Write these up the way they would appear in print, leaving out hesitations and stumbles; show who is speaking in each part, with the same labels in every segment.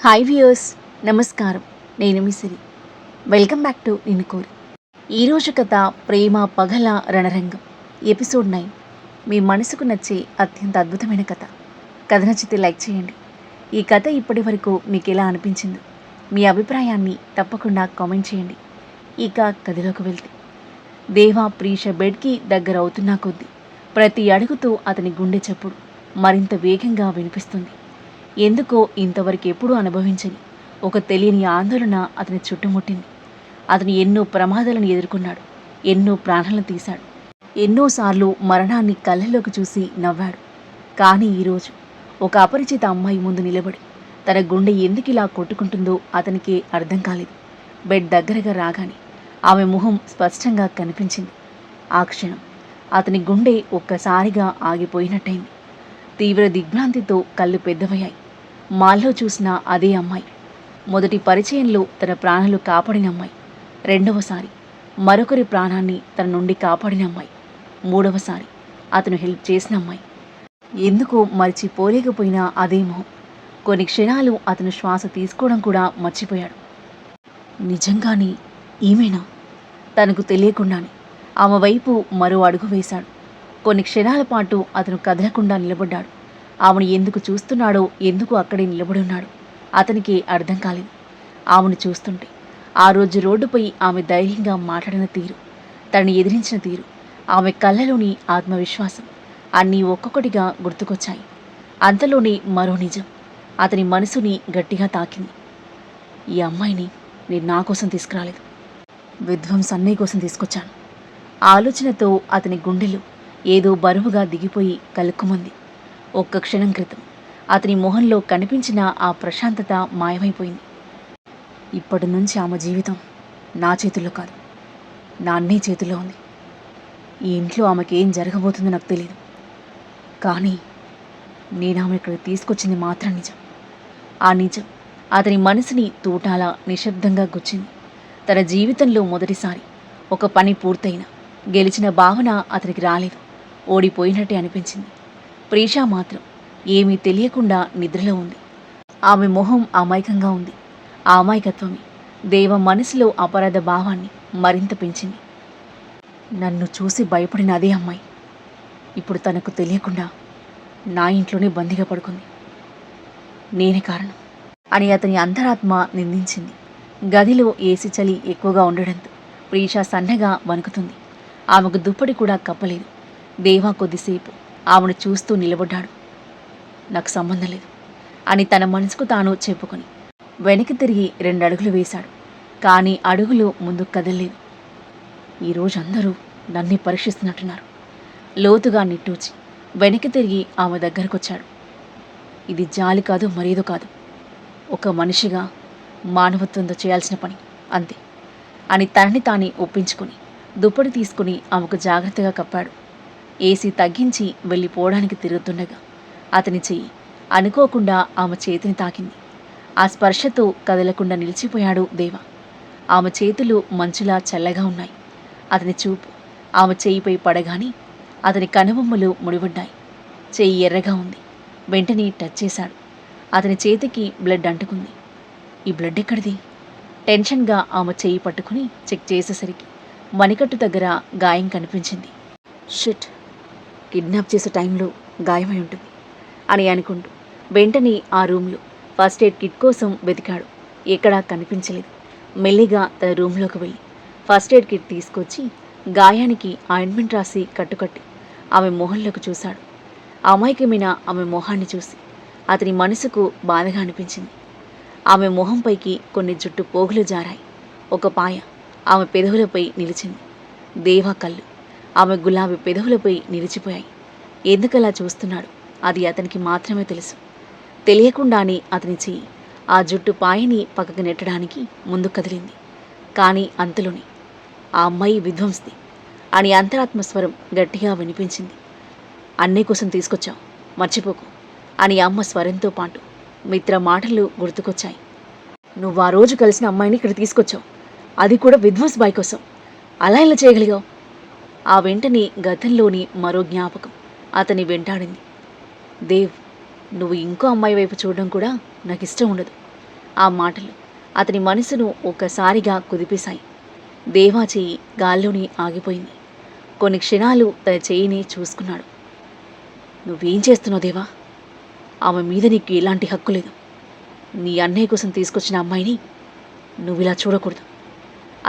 Speaker 1: Hi viewers, నమస్కారం. నేను మీ సిరి. Welcome back to నిన్ను కోరి. ఈరోజు కథ ప్రేమ పగల రణరంగం, ఎపిసోడ్ 9. మీ మనసుకు నచ్చే అత్యంత అద్భుతమైన కథ. కథ నచ్చితే లైక్ చేయండి. ఈ కథ ఇప్పటి వరకు మీకు ఎలా అనిపించిందో మీ అభిప్రాయాన్ని తప్పకుండా కామెంట్ చేయండి. ఇక కథలోకి వెళ్తే, దేవా ప్రీష బెడ్కి దగ్గర అవుతున్నా కొద్దీ ప్రతి అడుగుతూ అతని గుండె చప్పుడు మరింత వేగంగా వినిపిస్తుంది. ఎందుకో ఇంతవరకు ఎప్పుడూ అనుభవించని ఒక తెలియని ఆందోళన అతని చుట్టుముట్టింది. అతను ఎన్నో ప్రమాదాలను ఎదుర్కొన్నాడు, ఎన్నో ప్రాణాలను తీశాడు, ఎన్నోసార్లు మరణాన్ని కళ్ళలోకి చూసి నవ్వాడు. కానీ ఈరోజు ఒక అపరిచిత అమ్మాయి ముందు నిలబడి తన గుండె ఎందుకు ఇలా కొట్టుకుంటుందో అతనికే అర్థం కాలేదు. బెడ్ దగ్గరగా రాగానే ఆమె ముఖం స్పష్టంగా కనిపించింది. ఆ క్షణం అతని గుండె ఒక్కసారిగా ఆగిపోయినట్టయింది. తీవ్ర దిగ్భ్రాంతితో కళ్ళు పెద్దవయ్యాయి. మాల్లో చూసిన అదే అమ్మాయి, మొదటి పరిచయంలో తన ప్రాణాలు కాపాడిన అమ్మాయి, రెండవసారి మరొకరి ప్రాణాన్ని తన నుండి కాపాడిన అమ్మాయి, మూడవసారి అతను హెల్ప్ చేసిన అమ్మాయి. ఎందుకో మర్చిపోలేకపోయిన అదే మొహం. కొన్ని క్షణాలు అతను శ్వాస తీసుకోవడం కూడా మర్చిపోయాడు. నిజంగానే ఈమెనా? తనకు తెలియకుండానే ఆమె వైపు మరో అడుగు వేశాడు. కొన్ని క్షణాల పాటు అతను కదలకుండా నిలబడ్డాడు. ఆమెను ఎందుకు చూస్తున్నాడో, ఎందుకు అక్కడే నిలబడున్నాడో అతనికి అర్థం కాలేదు. ఆమెను చూస్తుంటే ఆ రోజు రోడ్డుపై ఆమె ధైర్యంగా మాట్లాడిన తీరు, తనని ఎదిరించిన తీరు, ఆమె కళ్ళలోని ఆత్మవిశ్వాసం అన్నీ ఒక్కొక్కటిగా గుర్తుకొచ్చాయి. అంతలోనే మరో నిజం అతని మనసుని గట్టిగా తాకింది. ఈ అమ్మాయిని నేను నా కోసం తీసుకురాలేదు, విధ్వంస్ అన్నయ్య కోసం తీసుకొచ్చాను. ఆలోచనతో అతని గుండెలు ఏదో బరువుగా దిగిపోయి కలుక్కుమంది. ఒక్క క్షణం క్రితం అతని మొహంలో కనిపించిన ఆ ప్రశాంతత మాయమైపోయింది. ఇప్పటి నుంచి ఆమె జీవితం నా చేతుల్లో కాదు, నా అన్నయ్య చేతుల్లో ఉంది. ఈ ఇంట్లో ఆమెకి ఏం జరగబోతుందో నాకు తెలియదు, కానీ నేను ఆమె ఇక్కడ తీసుకొచ్చింది మాత్రం నిజం. ఆ నిజం అతని మనసుని తూటాలా నిశ్శబ్దంగా గుచ్చింది. తన జీవితంలో మొదటిసారి ఒక పని పూర్తయిన గెలిచిన భావన అతనికి రాలేదు. ఓడిపోయినట్టే అనిపించింది. ప్రీషా మాత్రం ఏమీ తెలియకుండా నిద్రలో ఉంది. ఆమె మొహం అమాయకంగా ఉంది. ఆ అమాయకత్వమే దేవ మనసులో అపరాధ భావాన్ని మరింత పెంచింది. నన్ను చూసి భయపడిన అదే అమ్మాయి ఇప్పుడు తనకు తెలియకుండా నా ఇంట్లోనే బందీగా పడుకుంది. నేనే కారణం అని అతని అంతరాత్మ నిందించింది. గదిలో ఏసీ చలి ఎక్కువగా ఉండడంతో ప్రీషా సన్నగా వణుకుతుంది. ఆమెకు దుప్పటి కూడా కప్పలేదు. దేవా కొద్దిసేపు ఆమెను చూస్తూ నిలబడ్డాడు. నాకు సంబంధం లేదు అని తన మనసుకు తాను చెప్పుకొని వెనక్కి తిరిగి 2 అడుగులు వేశాడు. కానీ అడుగులు ముందుకు కదలలేదు. ఈరోజు అందరూ నన్నే పరీక్షిస్తున్నట్టున్నారు. లోతుగా నిట్టూచి వెనక్కి తిరిగి ఆమె దగ్గరకొచ్చాడు. ఇది జాలి కాదు, మరేదో కాదు, ఒక మనిషిగా మానవత్వంతో చేయాల్సిన పని అంతే అని తనని తానే ఒప్పించుకొని దుప్పటి తీసుకుని ఆమెకు జాగ్రత్తగా కప్పాడు. ఏసీ తగ్గించి వెళ్ళిపోవడానికి తిరుగుతుండగా అతని చెయ్యి అనుకోకుండా ఆమె చేతిని తాకింది. ఆ స్పర్శతో కదలకుండా నిలిచిపోయాడు దేవ. ఆమె చేతులు మంచులా చల్లగా ఉన్నాయి. అతని చూపు ఆమె చెయ్యిపై పడగానే అతని కనుబొమ్మలు ముడిపడ్డాయి. చెయ్యి ఎర్రగా ఉంది. వెంటనే టచ్ చేశాడు. అతని చేతికి బ్లడ్ అంటుకుంది. ఈ బ్లడ్ ఎక్కడిది? టెన్షన్గా ఆమె చెయ్యి పట్టుకుని చెక్ చేసేసరికి మణికట్టు దగ్గర గాయం కనిపించింది. షిట్, కిడ్నాప్ చేసే టైంలో గాయమై ఉంటుంది అని అనుకుంటూ వెంటనే ఆ రూమ్లో ఫస్ట్ ఎయిడ్ కిట్ కోసం వెతికాడు. ఎక్కడా కనిపించలేదు. మెల్లిగా తన రూమ్లోకి వెళ్ళి ఫస్ట్ ఎయిడ్ కిట్ తీసుకొచ్చి గాయానికి ఆయింట్మెంట్ రాసి కట్టుకట్టి ఆమె మొహంలోకి చూశాడు. అమాయకమైన ఆమె మొహాన్ని చూసి అతని మనసుకు బాధగా అనిపించింది. ఆమె మొహంపైకి కొన్ని జుట్టు పోగులు జారాయి. ఒక పాయ ఆమె పెదవులపై నిలిచింది. దేవా కళ్ళు ఆమె గులాబీ పెదవులపై నిలిచిపోయాయి. ఎందుకలా చూస్తున్నాడు అది అతనికి మాత్రమే తెలుసు. తెలియకుండానే అతని చెయ్యి ఆ జుట్టు పాయని పక్కకు నెట్టడానికి ముందు కదిలింది. కానీ అంతలోనే ఆ అమ్మాయి విధ్వంస్ది అని అంతరాత్మస్వరం గట్టిగా వినిపించింది. అన్నయ్య కోసం తీసుకొచ్చావు, మర్చిపోకు అని అమ్మ స్వరంతో పాటు మిత్ర మాటలు గుర్తుకొచ్చాయి. నువ్వు ఆ రోజు కలిసిన అమ్మాయిని ఇక్కడ తీసుకొచ్చావు, అది కూడా విధ్వంస్ బాయ్ కోసం. అలా ఇలా చేయగలిగావు? ఆ వెంటనే గతంలోని మరో జ్ఞాపకం అతని వెంటాడింది. దేవ్, నువ్వు ఇంకో అమ్మాయి వైపు చూడడం కూడా నాకు ఇష్టం ఉండదు. ఆ మాటలు అతని మనసును ఒక్కసారిగా కుదిపేశాయి. దేవా చెయ్యి గాల్లోనే ఆగిపోయింది. కొన్ని క్షణాలు తన చెయ్యిని చూసుకున్నాడు. నువ్వేం చేస్తున్నావు దేవా? ఆమె మీద నీకు ఎలాంటి హక్కు లేదు. నీ అన్నయ్య కోసం తీసుకొచ్చిన అమ్మాయిని నువ్విలా చూడకూడదు.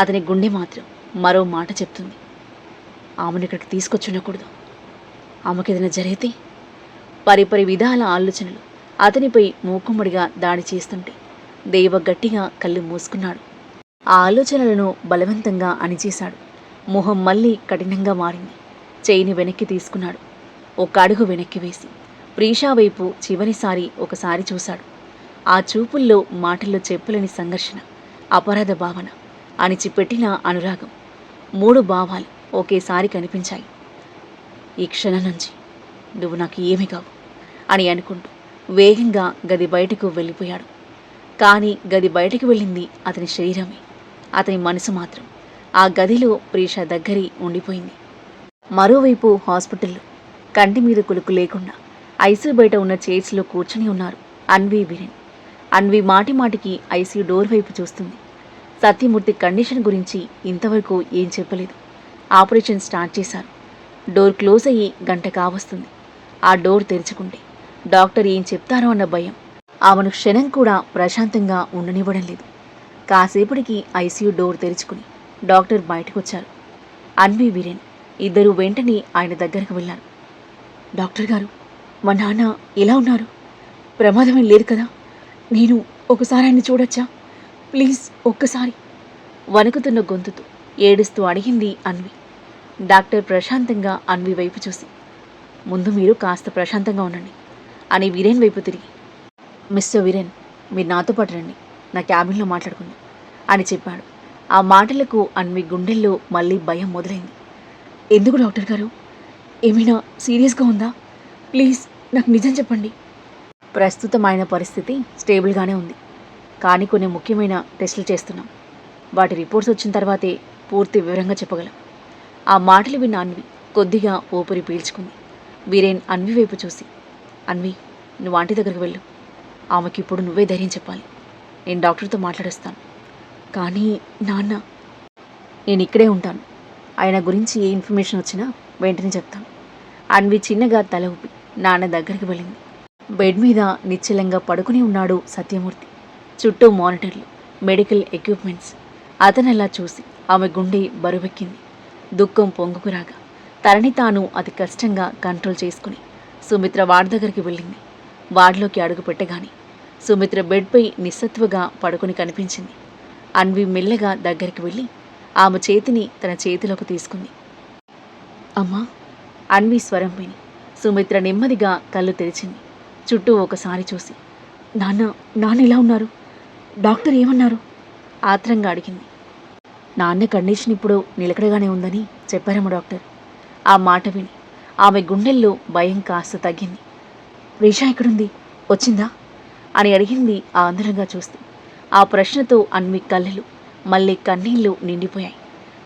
Speaker 1: అతని గుండె మాత్రం మరో మాట చెప్తుంది. ఆమెను ఇక్కడికి తీసుకొచ్చుండకూడదు. ఆమెకేదైనా జరిగితే పరిపరి విధాల ఆలోచనలు అతనిపై మూకుమ్మడిగా దాడి చేస్తుంటే దేవ గట్టిగా కళ్ళు మూసుకున్నాడు. ఆ ఆలోచనలను బలవంతంగా అణిచేశాడు. మొహం మళ్ళీ కఠినంగా మారింది. చేయిని వెనక్కి తీసుకున్నాడు. ఒక అడుగు వెనక్కి వేసి ప్రీషా వైపు చివరిసారి ఒకసారి చూశాడు. ఆ చూపుల్లో మాటల్లో చెప్పలేని సంఘర్షణ, అపరాధ భావన, అణిచిపెట్టిన అనురాగం, 3 భావాలు ఒకేసారి కనిపించాయి. ఈ క్షణం నుంచి నువ్వు నాకు ఏమీ కావు అని అనుకుంటూ వేగంగా గది బయటకు వెళ్ళిపోయాడు. కానీ గది బయటకు వెళ్ళింది అతని శరీరమే. అతని మనసు మాత్రం ఆ గదిలో ప్రీష దగ్గరి ఉండిపోయింది. మరోవైపు హాస్పిటల్లో కంటి మీద కులుకు లేకుండా ఐసీయూ బయట ఉన్న చైర్స్లో కూర్చుని ఉన్నారు అన్వి, వీరేన్. అన్వి మాటిమాటికి ఐసీయూ డోర్ వైపు చూస్తుంది. సత్యమూర్తి కండిషన్ గురించి ఇంతవరకు ఏం చెప్పలేదు. ఆపరేషన్ స్టార్ట్ చేశారు. డోర్ క్లోజ్ అయ్యి గంట కావస్తుంది. ఆ డోర్ తెరుచుకుంటే డాక్టర్ ఏం చెప్తారో అన్న భయం ఆమెను క్షణం కూడా ప్రశాంతంగా ఉండనివ్వడం లేదు. కాసేపటికి ఐసీయూ డోర్ తెరుచుకుని డాక్టర్ బయటకొచ్చారు. అన్వి, వీరేన్ ఇద్దరూ వెంటనే ఆయన దగ్గరకు వెళ్ళారు. డాక్టర్ గారు, మా నాన్న ఎలా ఉన్నారు? ప్రమాదమేం లేదు కదా? నేను ఒకసారి ఆయన్ని చూడొచ్చా? ప్లీజ్ ఒక్కసారి. వణుకుతున్న గొంతుతో ఏడుస్తూ అడిగింది అన్వి. డాక్టర్ ప్రశాంతంగా అన్వి వైపు చూసి, ముందు మీరు కాస్త ప్రశాంతంగా ఉండండి అని వీరేన్ వైపు తిరిగి, మిస్టర్ వీరేన్, మీరు నాతో పాటు రండి, నా క్యాబిన్లో మాట్లాడుకుందాం అని చెప్పాడు. ఆ మాటలకు అన్వి గుండెల్లో మళ్ళీ భయం మొదలైంది. ఎందుకు డాక్టర్ గారు? ఏమైనా సీరియస్గా ఉందా? ప్లీజ్ నాకు నిజం చెప్పండి. ప్రస్తుతం ఆయన పరిస్థితి స్టేబుల్గానే ఉంది, కానీ కొన్ని ముఖ్యమైన టెస్టులు చేస్తున్నాం. వాటి రిపోర్ట్స్ వచ్చిన తర్వాతే పూర్తి వివరంగా చెప్పగలం. ఆ మాటలు విన్న అన్వి కొద్దిగా ఊపిరి పీల్చుకుంది. వీరేన్ అన్వి వైపు చూసి, అన్వి, నువ్వు ఆంటీ దగ్గరికి వెళ్ళు. ఆమెకి ఇప్పుడు నువ్వే ధైర్యం చెప్పాలి. నేను డాక్టర్తో మాట్లాడేస్తాను. కానీ నాన్న, నేను ఇక్కడే ఉంటాను. ఆయన గురించి ఏ ఇన్ఫర్మేషన్ వచ్చినా వెంటనే చెప్తాను. అన్వి చిన్నగా తల ఊపి నాన్న దగ్గరికి వెళ్ళింది. బెడ్ మీద నిశ్చలంగా పడుకుని ఉన్నాడు సత్యమూర్తి. చుట్టూ మానిటర్లు, మెడికల్ ఎక్విప్మెంట్స్. అతనలా చూసి ఆమె గుండె బరువెక్కింది. దుఃఖం పొంగుకురాగా తనని తాను అతి కష్టంగా కంట్రోల్ చేసుకుని సుమిత్ర వార్డ్ దగ్గరికి వెళ్ళింది. వార్డులోకి అడుగు పెట్టగానే సుమిత్ర బెడ్పై నిస్సత్తువగా పడుకుని కనిపించింది. అన్వి మెల్లగా దగ్గరికి వెళ్ళి ఆమె చేతిని తన చేతిలోకి తీసుకుంది. అమ్మా, అన్వి స్వరం విని సుమిత్ర నెమ్మదిగా కళ్ళు తెరిచింది. చుట్టూ ఒకసారి చూసి, నాన్న ఎలా ఉన్నారు? డాక్టర్ ఏమన్నారు? ఆత్రంగా అడిగింది. నాన్న కండిషన్ ఇప్పుడు నిలకడగానే ఉందని చెప్పారమ్మ డాక్టర్. ఆ మాట విని ఆమె గుండెల్లో భయం కాస్త తగ్గింది. రీషా ఎక్కడుంది? వచ్చిందా అని అడిగింది ఆందోళనగా చూస్తూ. ఆ ప్రశ్నతో అన్వి కళ్ళలు మళ్ళీ కన్నీళ్లు నిండిపోయాయి.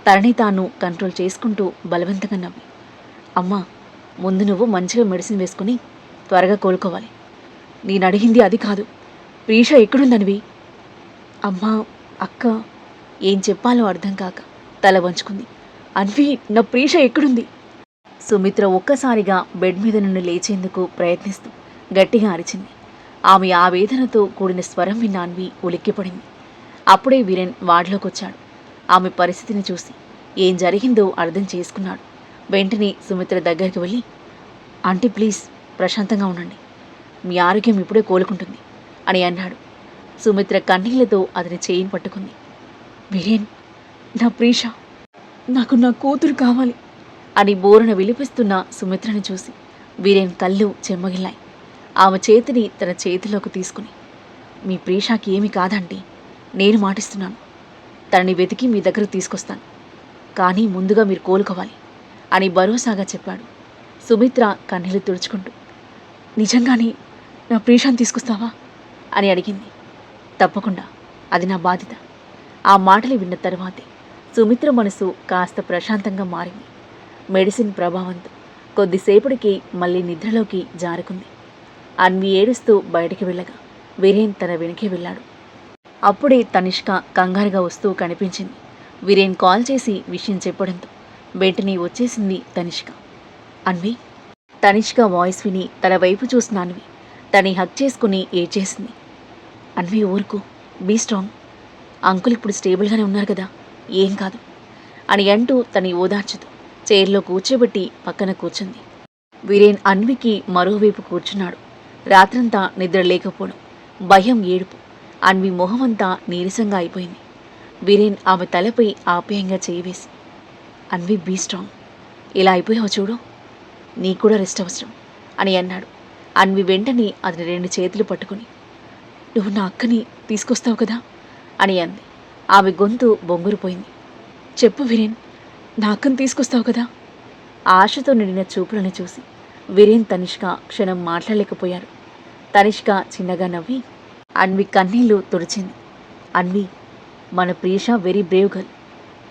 Speaker 1: తనని తాను కంట్రోల్ చేసుకుంటూ బలవంతంగా నవ్వి, అమ్మా, ముందు నువ్వు మంచిగా మెడిసిన్ వేసుకుని త్వరగా కోలుకోవాలి. నేను అడిగింది అది కాదు. ప్రీష ఎక్కడుందనివి? అమ్మా, అక్క, ఏం చెప్పాలో అర్థం కాక తల వంచుకుంది. అన్వి, నా ప్రీష ఎక్కడుంది? సుమిత్ర ఒక్కసారిగా బెడ్ మీద నుండి లేచేందుకు ప్రయత్నిస్తూ గట్టిగా అరిచింది. ఆమె ఆవేదనతో కూడిన స్వరం విన్న అన్వి ఉలిక్కిపడింది. అప్పుడే వీరేన్ వార్డులోకి వచ్చాడు. ఆమె పరిస్థితిని చూసి ఏం జరిగిందో అర్థం చేసుకున్నాడు. వెంటనే సుమిత్ర దగ్గరికి వెళ్ళి, ఆంటీ ప్లీజ్ ప్రశాంతంగా ఉండండి, మీ ఆరోగ్యం ఇప్పుడే కోలుకుంటుంది అని అన్నాడు. సుమిత్ర కన్నీళ్లతో అతని చేయిని పట్టుకుంది. వీరేన్, నా ప్రీష, నాకు నా కూతురు కావాలి అని బోరున విలిపిస్తున్న సుమిత్రని చూసి వీరేన్ కళ్ళు చెమ్మగిల్లాయి. ఆమె చేతిని తన చేతిలోకి తీసుకుని, మీ ప్రీషాకి ఏమీ కాదంటీ, నేను మాటిస్తున్నాను. తనని వెతికి మీ దగ్గరకు తీసుకొస్తాను, కానీ ముందుగా మీరు కోలుకోవాలి అని భరోసాగా చెప్పాడు. సుమిత్ర కన్నీళ్లు తుడుచుకుంటూ, నిజంగానే నా ప్రీషాన్ని తీసుకొస్తావా అని అడిగింది. తప్పకుండా, అది నా బాధ్యత. ఆ మాటలు విన్న తర్వాతే సుమిత్ర మనసు కాస్త ప్రశాంతంగా మారింది. మెడిసిన్ ప్రభావంతో కొద్దిసేపటికి మళ్ళీ నిద్రలోకి జారుకుంది. అన్వి ఏడుస్తూ బయటికి వెళ్ళగా వీరేన్ తన వెనకే వెళ్ళాడు. అప్పుడే తనిష్క కంగారుగా వస్తూ కనిపించింది. వీరేన్ కాల్ చేసి విషయం చెప్పడంతో వెంటనే వచ్చేసింది తనిష్క. అన్వి. తనిష్క వాయిస్ విని తన వైపు చూసిన అన్వి తని హక్ చేసుకుని ఏడ్చేసింది. అన్వి ఊరుకో, బీ స్ట్రాంగ్. అంకుల్ ఇప్పుడు స్టేబుల్గానే ఉన్నారు కదా, ఏం కాదు అని అంటూ తని ఓదార్చుతూ చైర్లో కూర్చోబెట్టి పక్కన కూర్చుంది. వీరేన్ అన్వికి మరోవైపు కూర్చున్నాడు. రాత్రంతా నిద్ర లేకపోవడం, భయం, ఏడుపు. అన్వి మొహమంతా నీరసంగా అయిపోయింది. వీరేన్ ఆమె తలపై ఆప్యాయంగా చేయివేసి, అన్వి బీ స్ట్రాంగ్, ఇలా అయిపోయావు చూడు, నీకు కూడా రెస్ట్ అవసరం అని అన్నాడు. అన్వి వెంటనే అతని 2 చేతులు పట్టుకుని, నువ్వు నా అక్కని తీసుకొస్తావు కదా అని అంది. ఆమె గొంతు బొంగురుపోయింది. చెప్పు వీరేన్, నా అక్కని తీసుకొస్తావు కదా. ఆశతో నిండిన చూపులను చూసి వీరేన్ తనిష్క క్షణం మాట్లాడలేకపోయారు. తనిష్క చిన్నగా నవ్వి అన్వి కన్నీళ్లు తుడిచింది. అన్వి, మన ప్రీష వెరీ బ్రేవ్ గర్ల్.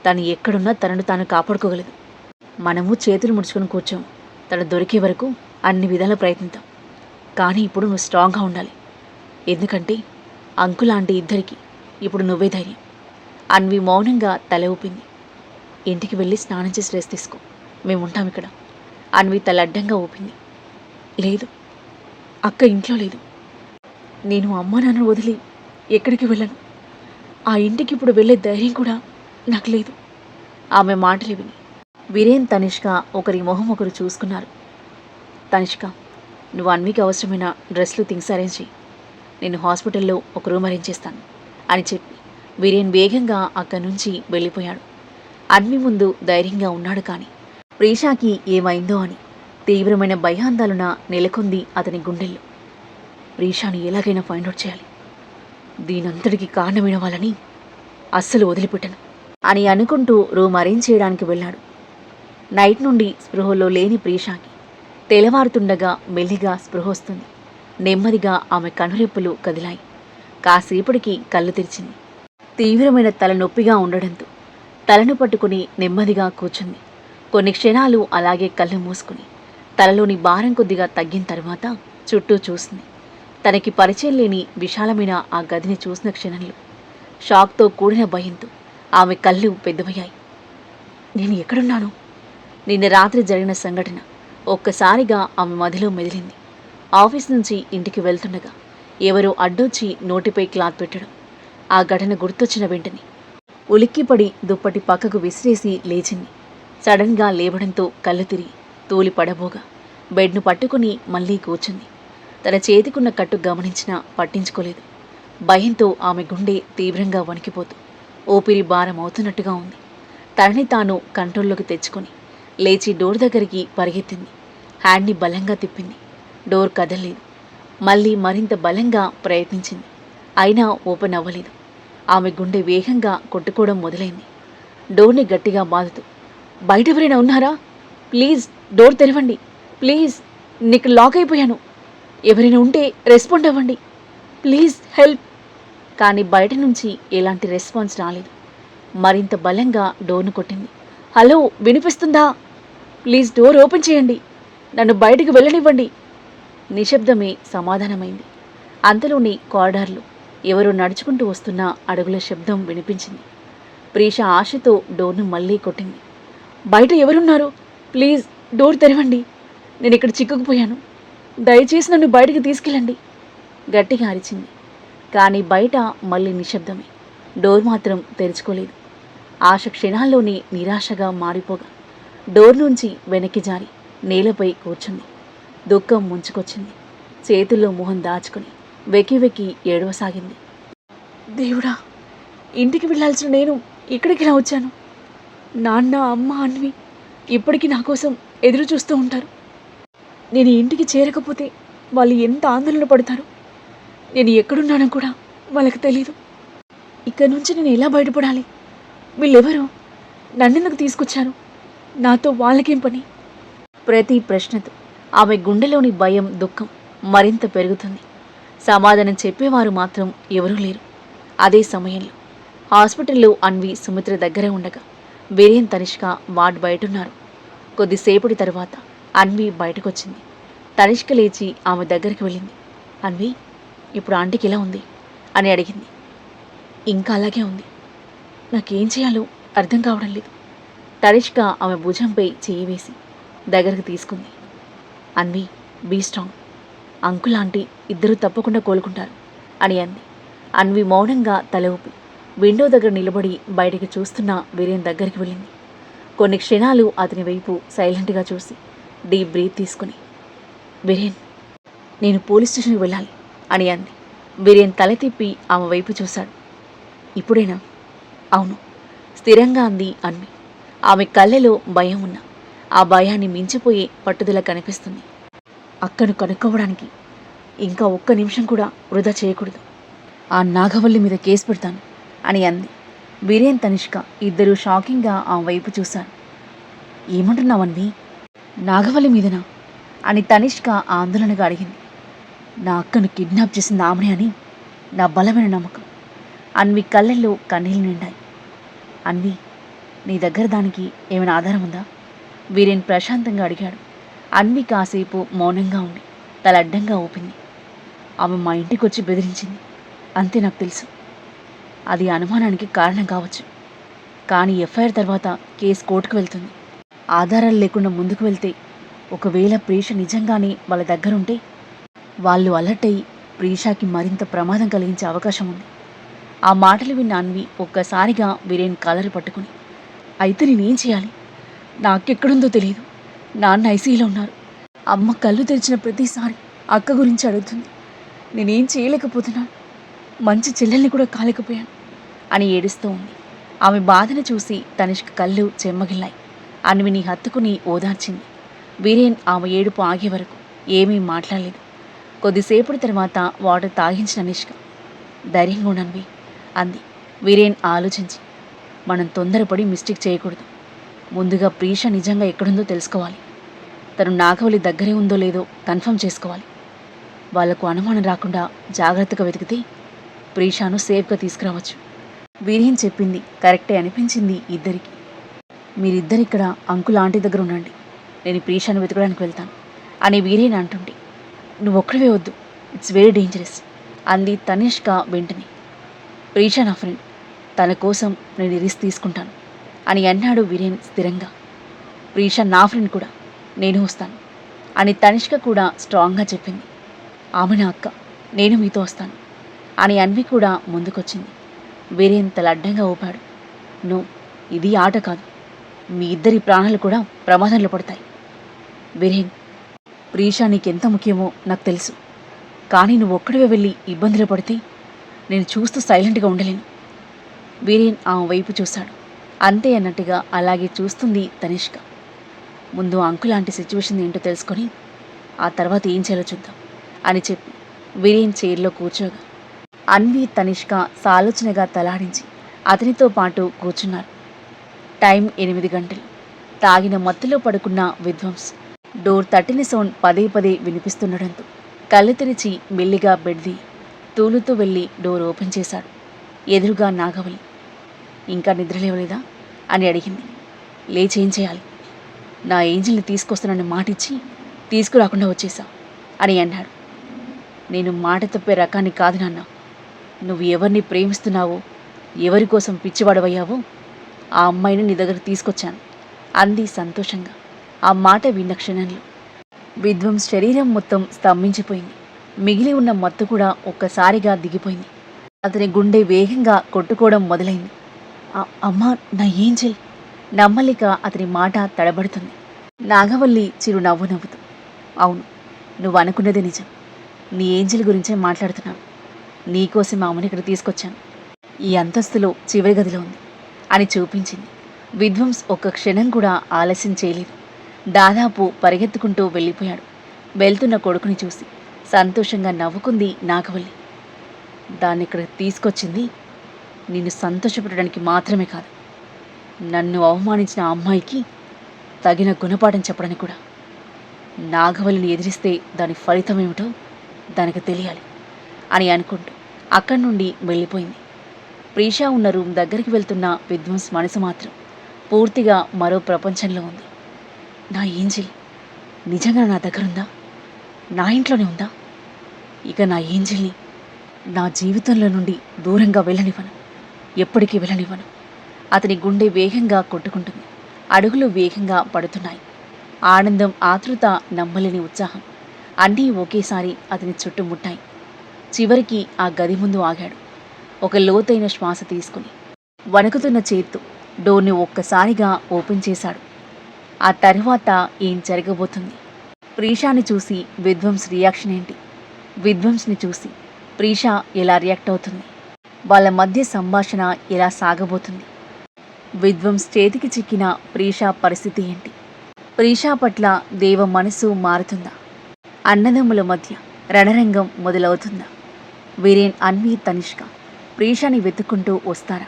Speaker 1: తను ఎక్కడున్నా తనను తాను కాపాడుకోగలదు. మనము చేతులు ముడుచుకొని కూర్చోం. తను దొరికే వరకు అన్ని విధాల ప్రయత్నిద్దాం. కానీ ఇప్పుడు నువ్వు స్ట్రాంగ్గా ఉండాలి. ఎందుకంటే అంకుల్ ఆంటీ ఇద్దరికి ఇప్పుడు నువ్వే ధైర్యం. అన్వి మౌనంగా తల ఊపింది. ఇంటికి వెళ్ళి స్నానం చేసి రెస్ట్ తీసుకో, మేముంటాం ఇక్కడ. అన్వి తల అడ్డంగా ఊపింది. లేదు, అక్క ఇంట్లో లేదు. నేను అమ్మ నాన్న వదిలి ఎక్కడికి వెళ్ళను. ఆ ఇంటికి ఇప్పుడు వెళ్ళే ధైర్యం కూడా నాకు లేదు. ఆమె మాటలు విని వీరేన్ తనిష్క ఒకరి మొహం ఒకరు చూసుకున్నారు. తనిష్క, నువ్వు అన్వికి అవసరమైన డ్రెస్లు, థింగ్స్ అరేంజ్ చేయి. నేను హాస్పిటల్లో ఒక రూమ్ అరేంజ్ చేస్తాను అని చెప్పి వీరేన్ వేగంగా అక్కడి నుంచి వెళ్ళిపోయాడు. అన్వి ముందు ధైర్యంగా ఉన్నాడు. కానీ ప్రీషాకి ఏమైందో అని తీవ్రమైన భయాందోళన నెలకొంది అతని గుండెల్లో. ప్రీషాని ఎలాగైనా ఫైండ్ అవుట్ చేయాలి. దీనంతటికి కారణమైన వాళ్ళని అస్సలు వదిలిపెట్టను అని అనుకుంటూ రూమ్ అరేంజ్ చేయడానికి వెళ్ళాడు. నైట్ నుండి స్పృహలో లేని ప్రీషాకి తెల్లవారుతుండగా మెల్లిగా స్పృహ వస్తుంది. నెమ్మదిగా ఆమె కనురెప్పులు కదిలాయి. కాసేపటికి కళ్ళు తెరిచింది. తీవ్రమైన తలనొప్పిగా ఉండడంతో తలను పట్టుకుని నెమ్మదిగా కూర్చుంది. కొన్ని క్షణాలు అలాగే కళ్ళు మూసుకుని తలలోని భారం కొద్దిగా తగ్గిన తర్వాత చుట్టూ చూసింది. తనకి పరిచయం లేని విశాలమైన ఆ గదిని చూసిన క్షణంలో షాక్తో కూడిన భయంతో ఆమె కళ్ళు పెద్దవయ్యాయి. నేను ఎక్కడున్నాను? నిన్న రాత్రి జరిగిన సంఘటన ఒక్కసారిగా ఆమె మదిలో మెదిలింది. ఆఫీస్ నుంచి ఇంటికి వెళ్తుండగా ఎవరో అడ్డొచ్చి నోటిపై క్లాత్ పెట్టడం. ఆ ఘటన గుర్తొచ్చిన వెంటనే ఉలిక్కిపడి దుప్పటి పక్కకు విసిరేసి లేచింది. సడన్గా లేవడంతో కళ్ళు తిరిగి తూలి పడబోగా బెడ్ను పట్టుకుని మళ్ళీ కూర్చుంది. తన చేతికున్న కట్టు గమనించినా పట్టించుకోలేదు. భయంతో ఆమె గుండె తీవ్రంగా వణికిపోతూ ఊపిరి భారం అవుతున్నట్టుగా ఉంది. తనని తాను కంట్రోల్లోకి తెచ్చుకొని లేచి డోర్ దగ్గరికి పరిగెత్తింది. హ్యాండ్ని బలంగా తిప్పింది. డోర్ కదలలేదు. మళ్ళీ మరింత బలంగా ప్రయత్నించింది. అయినా ఓపెన్ అవ్వలేదు. ఆమె గుండె వేగంగా కొట్టుకోవడం మొదలైంది. డోర్ని గట్టిగా బాదుతూ, బయట ఎవరైనా ఉన్నారా? ప్లీజ్ డోర్ తెరవండి, ప్లీజ్, నీకు లాక్ అయిపోయాను. ఎవరైనా ఉంటే రెస్పాండ్ అవ్వండి, ప్లీజ్ హెల్ప్. కానీ బయట నుంచి ఎలాంటి రెస్పాన్స్ రాలేదు. మరింత బలంగా డోర్ను కొట్టింది. హలో, వినిపిస్తుందా? ప్లీజ్ డోర్ ఓపెన్ చేయండి, నన్ను బయటికి వెళ్ళనివ్వండి. నిశ్శబ్దమే సమాధానమైంది. అంతలోని కారిడార్లో ఎవరో నడుచుకుంటూ వస్తున్న అడుగుల శబ్దం వినిపించింది. ప్రీష ఆశతో డోర్ను మళ్ళీ కొట్టింది. బయట ఎవరున్నారు? ప్లీజ్ డోర్ తెరవండి, నేను ఇక్కడ చిక్కుకుపోయాను. దయచేసి నన్ను బయటికి తీసుకెళ్ళండి, గట్టిగా అరిచింది. కానీ బయట మళ్ళీ నిశ్శబ్దమే. డోర్ మాత్రం తెరుచుకోలేదు. ఆశ క్షణాల్లోనే నిరాశగా మారిపోగా డోర్ నుంచి వెనక్కి జారి నేలపై కూర్చుంది. దుఃఖం ముంచుకొచ్చింది. చేతుల్లో మొహం దాచుకుని వెక్కి వెక్కి ఏడవసాగింది. దేవుడా, ఇంటికి వెళ్ళాల్సిన నేను ఇక్కడికి ఇలా వచ్చాను. నాన్న, అమ్మ, అన్వి ఇప్పటికీ నా కోసం ఎదురు చూస్తూ ఉంటారు. నేను ఇంటికి చేరకపోతే వాళ్ళు ఎంత ఆందోళన పడతారు. నేను ఎక్కడున్నానో కూడా వాళ్ళకి తెలీదు. ఇక్కడి నుంచి నేను ఎలా బయటపడాలి? వీళ్ళెవరు? నన్నెందుకు తీసుకొచ్చారు? నాతో వాళ్ళకేం పని? ప్రతి ప్రశ్నతో ఆమె గుండెలోని భయం, దుఃఖం మరింత పెరుగుతుంది. సమాధానం చెప్పేవారు మాత్రం ఎవరూ లేరు. అదే సమయంలో హాస్పిటల్లో అన్వి సుమిత్ర దగ్గర ఉండగా వీరేన్, తనిష్క వార్డ్ బయటున్నారు. కొద్దిసేపటి తరువాత అన్వి బయటకొచ్చింది. తనిష్క లేచి ఆమె దగ్గరికి వెళ్ళింది. అన్వి, ఇప్పుడు ఆంటీకి ఎలా ఉంది అని అడిగింది. ఇంకా అలాగే ఉంది. నాకేం చేయాలో అర్థం కావడం లేదు. తనిష్క ఆమె భుజంపై చేయి వేసి దగ్గరకు తీసుకుంది. Anvi, be strong. Uncle aunty ఇద్దరూ తప్పకుండా కోలుకుంటారు అని అంది. అన్వి మౌనంగా తల ఊపి విండో దగ్గర నిలబడి బయటికి చూస్తున్న వీరేన్ దగ్గరికి వెళ్ళింది. కొన్ని క్షణాలు అతని వైపు సైలెంట్గా చూసి డీప్ బ్రీత్ తీసుకుని, వీరేన్, నేను పోలీస్ స్టేషన్కి వెళ్ళాలి అని అంది. వీరేన్ తల తిప్పి ఆమె వైపు చూశాడు. ఇప్పుడేనా? అవును, స్థిరంగా అంది అన్వి. ఆమె కళ్ళలో భయం ఉన్న ఆ భయాన్ని మించిపోయే పట్టుదల కనిపిస్తుంది. అక్కను కనుక్కోవడానికి ఇంకా ఒక్క నిమిషం కూడా వృధా చేయకూడదు. ఆ నాగవల్లి మీద కేసు పెడతాను అని అంది. వీరేన్, తనిష్క ఇద్దరూ షాకింగ్గా ఆమె వైపు చూశారు. ఏమంటున్నావన్వి? నాగవల్లి మీదనా అని తనిష్క ఆందోళనగా అడిగింది. నా అక్కను కిడ్నాప్ చేసింది ఆమెనే అని నా బలమైన నమ్మకం. అన్వి కళ్ళల్లో కన్నీళ్ళు నిండాయి. అన్వి, నీ దగ్గర దానికి ఏమైనా ఆధారం ఉందా? వీరేన్ ప్రశాంతంగా అడిగాడు. అన్వి కాసేపు మౌనంగా ఉండి తల అడ్డంగా ఊపింది. ఆమె మా ఇంటికి వచ్చి బెదిరించింది, అంతే నాకు తెలుసు. అది అనుమానానికి కారణం కావచ్చు, కానీ ఎఫ్ఐఆర్ తర్వాత కేసు కోర్టుకు వెళ్తుంది. ఆధారాలు లేకుండా ముందుకు వెళ్తే, ఒకవేళ ప్రీష నిజంగానే వాళ్ళ దగ్గరుంటే వాళ్ళు అలర్ట్ అయ్యి ప్రీషాకి మరింత ప్రమాదం కలిగించే అవకాశం ఉంది. ఆ మాటలు విన్న అన్వి ఒక్కసారిగా వీరేన్ కాలర్ పట్టుకుని, అయితే నేనేం చేయాలి? నాకెక్కడుందో తెలియదు. నాన్న ఐసీయూలో ఉన్నారు. అమ్మ కళ్ళు తెరిచిన ప్రతిసారి అక్క గురించి అడుగుతుంది. నేనేం చేయలేకపోతున్నాను. మంచి చెల్లెల్ని కూడా కాలేకపోయాను అని ఏడుస్తూ ఉంది. ఆమె బాధను చూసి తనిష్క కళ్ళు చెమ్మగిల్లాయి. అన్విని హత్తుకుని ఓదార్చింది. వీరేన్ ఆమె ఏడుపు ఆగే వరకు ఏమీ మాట్లాడలేదు. కొద్దిసేపటి తర్వాత వాటర్ తాగించిన నిష్క, ధైర్యంగా ఉండన్వి అంది. వీరేన్ ఆలోచించి, మనం తొందరపడి మిస్టేక్ చేయకూడదు. ముందుగా ప్రీష నిజంగా ఎక్కడుందో తెలుసుకోవాలి. తను నాగవల్లి దగ్గరే ఉందో లేదో కన్ఫర్మ్ చేసుకోవాలి. వాళ్లకు అనుమానం రాకుండా జాగ్రత్తగా వెతికితే ప్రీషాను సేఫ్గా తీసుకురావచ్చు. వీరేన్ చెప్పింది కరెక్టే అనిపించింది ఇద్దరికి. మీరిద్దరిక్కడ అంకుల్ ఆంటీ దగ్గర ఉండండి, నేను ప్రీషాను వెతకడానికి వెళ్తాను అని వీరేన్ అంటుంటే, నువ్వొక్కడివే వద్దు, ఇట్స్ వెరీ డేంజరస్ అంది తనిష్క వెంటనే. ప్రీషా నా ఫ్రెండ్, తన కోసం నేను రిస్క్ తీసుకుంటాను అని అన్నాడు వీరేన్ స్థిరంగా. ప్రీషా నా ఫ్రెండ్ కూడా, నేను వస్తాను అని తనిష్క కూడా స్ట్రాంగ్గా చెప్పింది. ఆమె నా అక్క, నేను మీతో వస్తాను అని అన్వి కూడా ముందుకొచ్చింది. వీరేన్ తల అడ్డంగా ఊపాడు. నో, ఇది ఆట కాదు. మీ ఇద్దరి ప్రాణాలు కూడా ప్రమాదంలో పడతాయి. వీరేన్, ప్రీషా నీకెంత ముఖ్యమో నాకు తెలుసు, కానీ నువ్వు ఒక్కడివే వెళ్ళి ఇబ్బందులు పడితే నేను చూస్తూ సైలెంట్గా ఉండలేను. వీరేన్ ఆమె వైపు చూశాడు. అంతే అన్నట్టుగా అలాగే చూస్తుంది తనిష్క. ముందు అంకుల్ లాంటి సిచ్యువేషన్ ఏంటో తెలుసుకొని ఆ తర్వాత ఏం చేయాలో చూద్దాం అని చెప్పి వీరేన్ చైర్లో కూర్చోగా అన్వి, తనిష్క సాలోచనగా తలాడించి అతనితో పాటు కూర్చున్నారు. టైం 8 గంటలు. తాగిన మత్తులో పడుకున్న విధ్వంస్ డోర్ తట్టిన సౌండ్ పదే పదే వినిపిస్తుండడంతో కళ్ళు తెరిచి మెల్లిగా బెడ్ది తూలుతూ వెళ్ళి డోర్ ఓపెన్ చేశాడు. ఎదురుగా నాగవల్లి. ఇంకా నిద్రలేవలేదా అని అడిగింది. లేచేం చేయాలి? నా ఏంజిల్ని తీసుకొస్తానని మాటిచ్చి తీసుకురాకుండా వచ్చేశా అని అన్నాడు. నేను మాట తప్పే రకాన్ని కాదు నాన్న. నువ్వు ఎవరిని ప్రేమిస్తున్నావో, ఎవరి కోసం పిచ్చివాడవయ్యావో ఆ అమ్మాయిని నీ దగ్గర తీసుకొచ్చాను అంది సంతోషంగా. ఆ మాట విన్న క్షణంలో విధ్వంస్ శరీరం మొత్తం స్తంభించిపోయింది. మిగిలి ఉన్న మత్తు కూడా ఒక్కసారిగా దిగిపోయింది. అతని గుండె వేగంగా కొట్టుకోవడం మొదలైంది. అమ్మా, నా ఏంజెల్ నమ్మలిక అతని మాట తడబడుతుంది. నాగవల్లి చిరు నవ్వు నవ్వుతూ, అవును, నువ్వు అనుకున్నది నిజం. నీ ఏంజెల్ గురించే మాట్లాడుతున్నాను. నీకోసం అమ్మని ఇక్కడ తీసుకొచ్చాను. ఈ అంతస్తులో చివరి గదిలో ఉంది అని చూపించింది. విధ్వంస్ ఒక్క క్షణం కూడా ఆలస్యం చేయలేదు. దాదాపు పరిగెత్తుకుంటూ వెళ్ళిపోయాడు. వెళ్తున్న కొడుకుని చూసి సంతోషంగా నవ్వుకుంది నాగవల్లి. దాన్ని ఇక్కడికి తీసుకొచ్చింది నిన్ను సంతోషపెట్టడానికి మాత్రమే కాదు, నన్ను అవమానించిన ఆ అమ్మాయికి తగిన గుణపాఠం చెప్పడానికి కూడా. నాగవల్లిని ఎదిరిస్తే దాని ఫలితం ఏమిటో దానికి తెలియాలి అని అనుకుంటూ అక్కడి నుండి వెళ్ళిపోయింది. ప్రీషా ఉన్న రూమ్ దగ్గరికి వెళ్తున్న విధ్వంస్ మనసు మాత్రం పూర్తిగా మరో ప్రపంచంలో ఉంది. నా ఏంజిల్ నిజంగా నా దగ్గరుందా? నా ఇంట్లోనే ఉందా? ఇక నా ఏంజిల్ని నా జీవితంలో నుండి దూరంగా వెళ్ళనివ్వను. ఎప్పటికీ వెళ్ళనివ్వను. అతని గుండె వేగంగా కొట్టుకుంటుంది. అడుగులు వేగంగా పడుతున్నాయి. ఆనందం, ఆతృత, నమ్మలేని ఉత్సాహం అన్నీ ఒకేసారి అతని చుట్టుముట్టాయి. చివరికి ఆ గది ముందు ఆగాడు. ఒక లోతైన శ్వాస తీసుకుని వణుకుతున్న చేత్తో డోర్ని ఒక్కసారిగా ఓపెన్ చేశాడు. ఆ తర్వాత ఏం జరగబోతుంది? ప్రీషాని చూసి విధ్వంస్ రియాక్షన్ ఏంటి? విధ్వంస్ని చూసి ప్రీషా ఎలా రియాక్ట్ అవుతుంది? వాళ్ళ మధ్య సంభాషణ ఎలా సాగబోతుంది? విధ్వంస్ చేతికి చిక్కిన ప్రీషా పరిస్థితి ఏంటి? ప్రీషా పట్ల దేవ మనసు మారుతుందా? అన్నదమ్ముల మధ్య రణరంగం మొదలవుతుందా? వీరేన్, అన్వి, తనిష్క ప్రీషాని వెతుక్కుంటూ వస్తారా?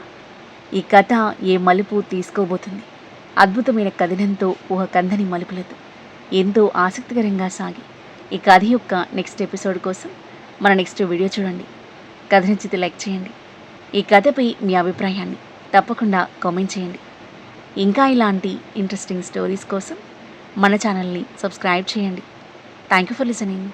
Speaker 1: ఈ కథ ఏ మలుపు తీసుకోబోతుంది? అద్భుతమైన కథనంతో, ఊహ కందని మలుపులతో ఎంతో ఆసక్తికరంగా సాగి ఈ కథ యొక్క నెక్స్ట్ ఎపిసోడ్ కోసం మన నెక్స్ట్ వీడియో చూడండి. కథ నచ్చితే లైక్ చేయండి. ఈ కథపై మీ అభిప్రాయాన్ని తప్పకుండా కామెంట్ చేయండి. ఇంకా ఇలాంటి ఇంట్రెస్టింగ్ స్టోరీస్ కోసం మన ఛానల్ని సబ్స్క్రైబ్ చేయండి. Thank you for listening.